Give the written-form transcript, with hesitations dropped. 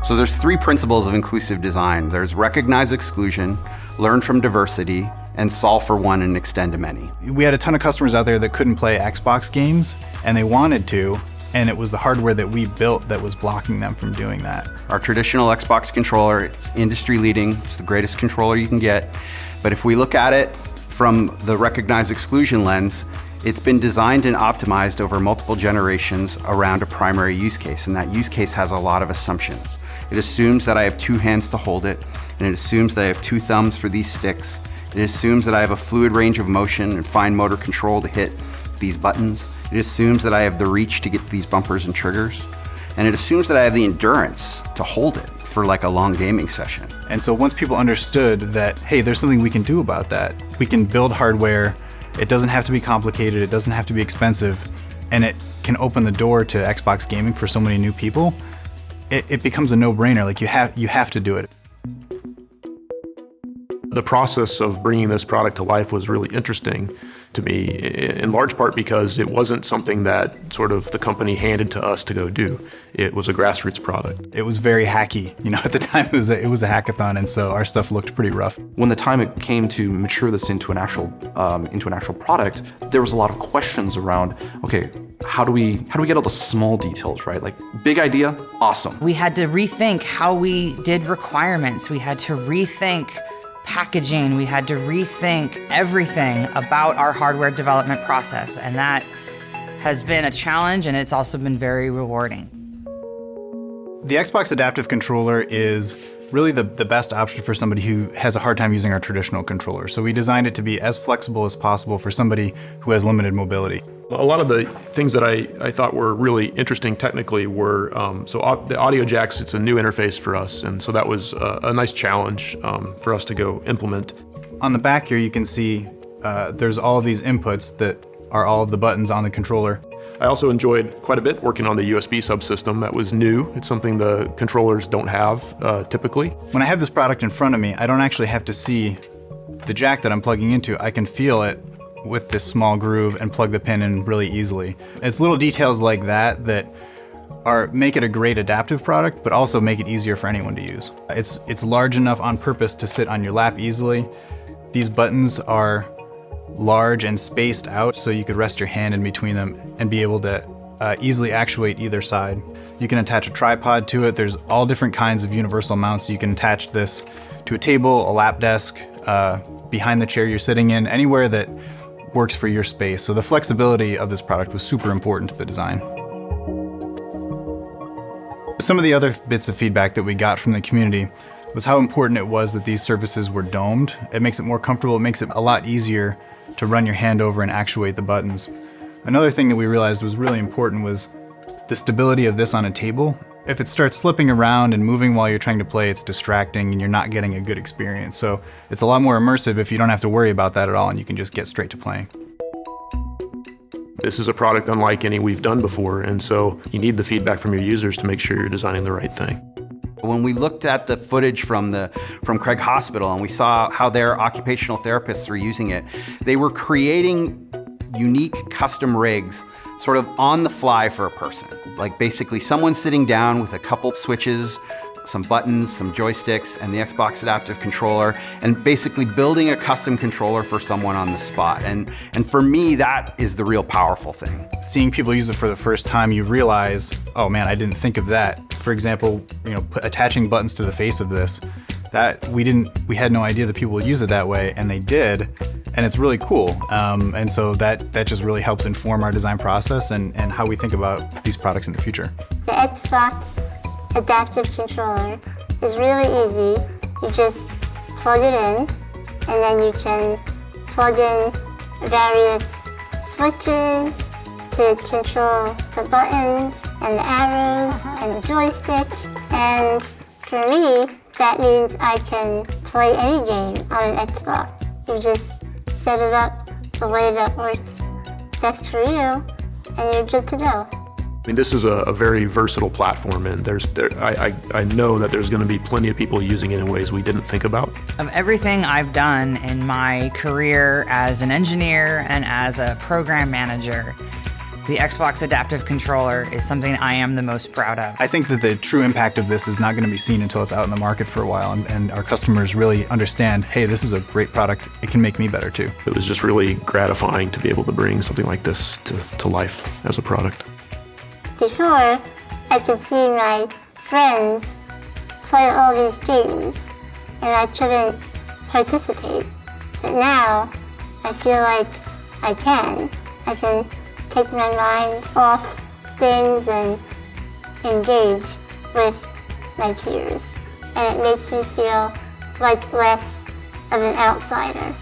So there's 3 principles of inclusive design. There's recognize exclusion, learn from diversity, and solve for one and extend to many. We had a ton of customers out there that couldn't play Xbox games, and they wanted to, and it was the hardware that we built that was blocking them from doing that. Our traditional Xbox controller, it's industry leading, it's the greatest controller you can get. But if we look at it from the recognize exclusion lens, it's been designed and optimized over multiple generations around a primary use case, and that use case has a lot of assumptions. It assumes that I have 2 hands to hold it, and it assumes that I have 2 thumbs for these sticks. It assumes that I have a fluid range of motion and fine motor control to hit these buttons. It assumes that I have the reach to get these bumpers and triggers. And it assumes that I have the endurance to hold it for like a long gaming session. And so once people understood that, hey, there's something we can do about that, we can build hardware, it doesn't have to be complicated, it doesn't have to be expensive, and it can open the door to Xbox gaming for so many new people, it becomes a no-brainer. Like you have to do it. The process of bringing this product to life was really interesting to me, in large part because it wasn't something that sort of the company handed to us to go do. It was a grassroots product. It was very hacky. You know, at the time it was a hackathon, and so our stuff looked pretty rough. When the time it came to mature this into an actual product, there was a lot of questions around, okay, how do we get all the small details right? Like, big idea, awesome. We had to rethink how we did requirements. We had to rethink packaging. We had to rethink everything about our hardware development process, and that has been a challenge, and it's also been very rewarding. The Xbox Adaptive Controller is really the best option for somebody who has a hard time using our traditional controller. So we designed it to be as flexible as possible for somebody who has limited mobility. A lot of the things that I thought were really interesting technically were, the audio jacks, it's a new interface for us, and so that was a nice challenge for us to go implement. On the back here you can see there's all of these inputs that are all of the buttons on the controller. I also enjoyed quite a bit working on the USB subsystem. That was new. It's something the controllers don't have typically. When I have this product in front of me, I don't actually have to see the jack that I'm plugging into. I can feel it with this small groove and plug the pin in really easily. It's little details like that that make it a great adaptive product, but also make it easier for anyone to use. It's large enough on purpose to sit on your lap easily. These buttons are large and spaced out, so you could rest your hand in between them and be able to easily actuate either side. You can attach a tripod to it. There's all different kinds of universal mounts. So you can attach this to a table, a lap desk, behind the chair you're sitting in, anywhere that works for your space. So the flexibility of this product was super important to the design. Some of the other bits of feedback that we got from the community was how important it was that these surfaces were domed. It makes it more comfortable. It makes it a lot easier to run your hand over and actuate the buttons. Another thing that we realized was really important was the stability of this on a table. If it starts slipping around and moving while you're trying to play, it's distracting and you're not getting a good experience. So it's a lot more immersive if you don't have to worry about that at all and you can just get straight to playing. This is a product unlike any we've done before, and so you need the feedback from your users to make sure you're designing the right thing. When we looked at the footage from Craig Hospital and we saw how their occupational therapists were using it, they were creating unique custom rigs sort of on the fly for a person. Like basically someone sitting down with a couple switches, some buttons, some joysticks, and the Xbox Adaptive Controller, and basically building a custom controller for someone on the spot. And for me, that is the real powerful thing. Seeing people use it for the first time, you realize, oh man, I didn't think of that. For example, attaching buttons to the face of this, that we had no idea that people would use it that way, and they did, and it's really cool. And so that just really helps inform our design process and how we think about these products in the future. The Xbox Adaptive Controller is really easy. You just plug it in, and then you can plug in various switches to control the buttons and the arrows and the joystick. And for me, that means I can play any game on an Xbox. You just set it up the way that works best for you, and you're good to go. I mean, this is a very versatile platform, and I know that there's going to be plenty of people using it in ways we didn't think about. Of everything I've done in my career as an engineer and as a program manager, The Xbox Adaptive Controller is something I am the most proud of. I think that the true impact of this is not going to be seen until it's out in the market for a while, and our customers really understand, hey, this is a great product. It can make me better too. It was just really gratifying to be able to bring something like this to life as a product. Before, I could see my friends play all these games, and I couldn't participate. But now, I feel like I can. I can take my mind off things and engage with my peers. And it makes me feel like less of an outsider.